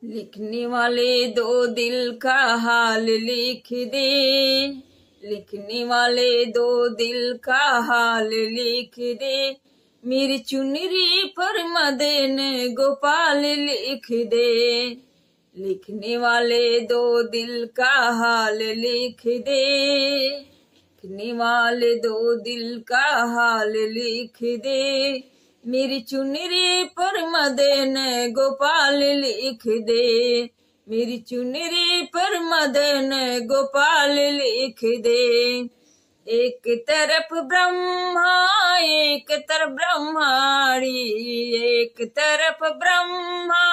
लिखने वाले दो दिल का हाल लिख दे। लिखने वाले दो दिल का हाल लिख दे। मेरी चुनरी पर मदन गोपाल लिख दे। लिखने वाले दो दिल का हाल लिख दे। लिखने वाले दो दिल का हाल लिख दे। मेरी चुनरी पर मदन गोपाल लिख दे। मेरी चुनरी पर मदन गोपाल लिख दे। एक तरफ ब्रह्मा एक तरफ ब्रह्माणी। एक तरफ ब्रह्मा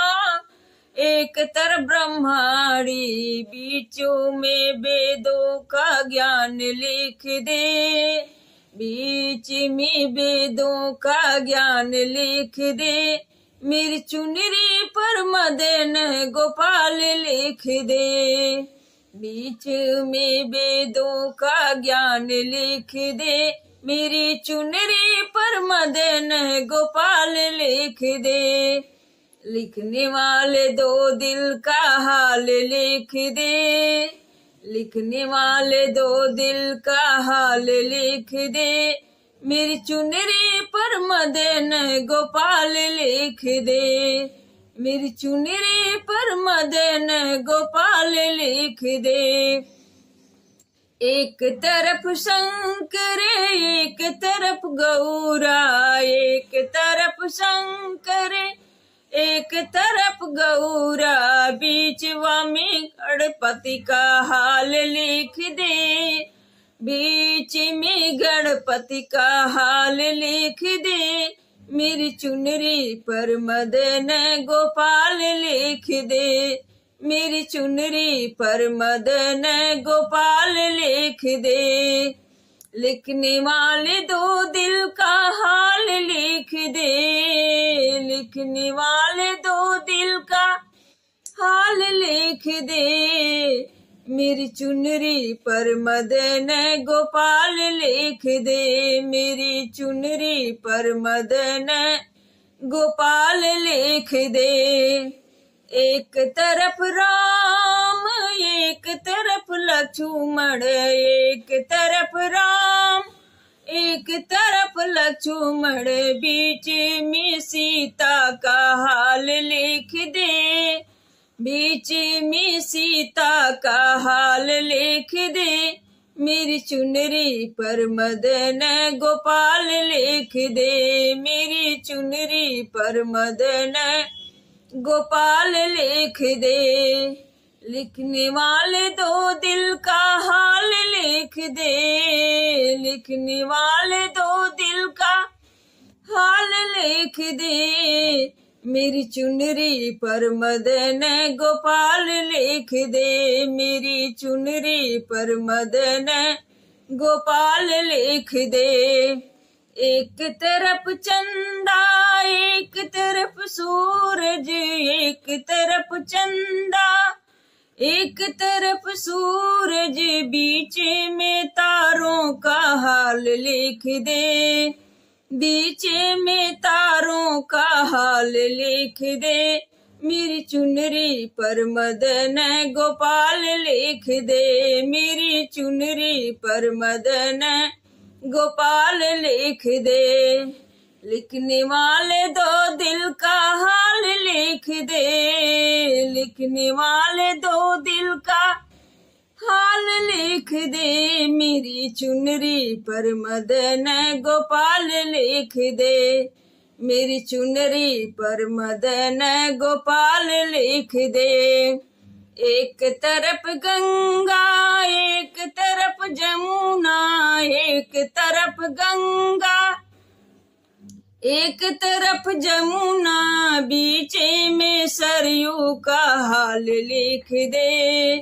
एक तरफ ब्रह्माणी। बीचों में वेदों का ज्ञान लिख दे। बीच में वेदों का ज्ञान लिख दे। मेरी चुनरी पर मदन गोपाल लिख दे। बीच में वेदों का ज्ञान लिख दे। मेरी चुनरी पर मदन गोपाल लिख दे। लिखने वाले दो दिल का हाल लिख दे। लिखने वाले दो दिल का हाल लिख दे। मेरी चुनरी पर मदन गोपाल लिख दे। मेरी चुनरी पर मदन गोपाल लिख दे। एक तरफ शंकर एक तरफ गौरा। एक तरफ शंकर एक तरफ गौरा। बीचवा में गणपति का हाल लिख दे। बीच में गणपति का हाल लिख दे। मेरी चुनरी पर मदन गोपाल लिख दे। मेरी चुनरी पर मदन गोपाल लिख दे। लिखने वाले दो दिल का हाल लिख दे। लिखने वाले दो दिल का हाल लिख दे। मेरी चुनरी पर मदन गोपाल लिख दे। मेरी चुनरी पर मदन गोपाल लिख दे। एक तरफ राम एक तरफ लक्ष्मण। एक तरफ राम एक तरफ लक्ष्मण। बीच में सीता का हाल लिख दे। बीच में सीता का हाल लिख दे। मेरी चुनरी पर मदन गोपाल लिख दे। मेरी चुनरी पर मदन गोपाल लिख दे। लिखने वाले दो दिल का हाल लिख दे। लिखने वाले दो दिल का हाल लिख दे। मेरी चुनरी पर मदन गोपाल लिख दे। मेरी चुनरी पर मदन गोपाल लिख दे। एक तरफ चंदा एक तरफ सूरज। एक तरफ चंदा एक तरफ सूरज। बीच में तारों का हाल लिख दे। बीच में तारों का हाल लिख दे। मेरी चुनरी पर मदन गोपाल लिख दे। मेरी चुनरी पर मदन गोपाल लिख दे। लिखने वाले दो दिल का हाल लिख दे। लिखने वाले दो दिल का हाल लिख दे। मेरी चुनरी पर मदन गोपाल लिख दे। मेरी चुनरी पर मदन गोपाल लिख दे। एक तरफ गंगा एक तरफ जमुना। एक तरफ गंगा एक तरफ जमुना। बीच में सरयू का हाल लिख दे।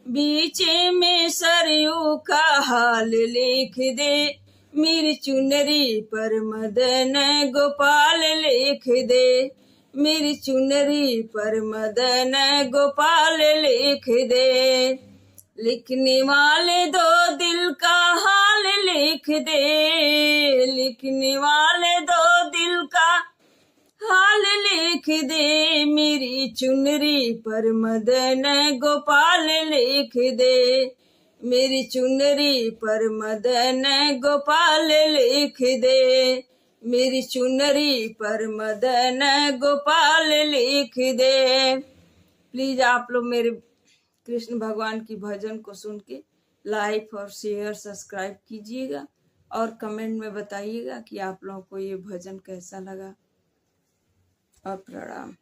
बीच में सरयू का हाल लिख दे। मेरी चुनरी पर मदन गोपाल लिख दे। मेरी चुनरी पर मदन गोपाल लिख दे। लिखने वाले दो दिल का हाल लिख दे। लिखने वाले दो दिल का हाल लिख दे, मेरी चुनरी पर मदन गोपाल लिख दे, मेरी चुनरी पर मदन गोपाल लिख दे, मेरी चुनरी पर मदन गोपाल लिख दे। प्लीज आप लोग मेरे कृष्ण भगवान की भजन को सुन के लाइक और शेयर सब्सक्राइब कीजिएगा और कमेंट में बताइएगा कि आप लोगों को ये भजन कैसा लगा। और प्रणाम।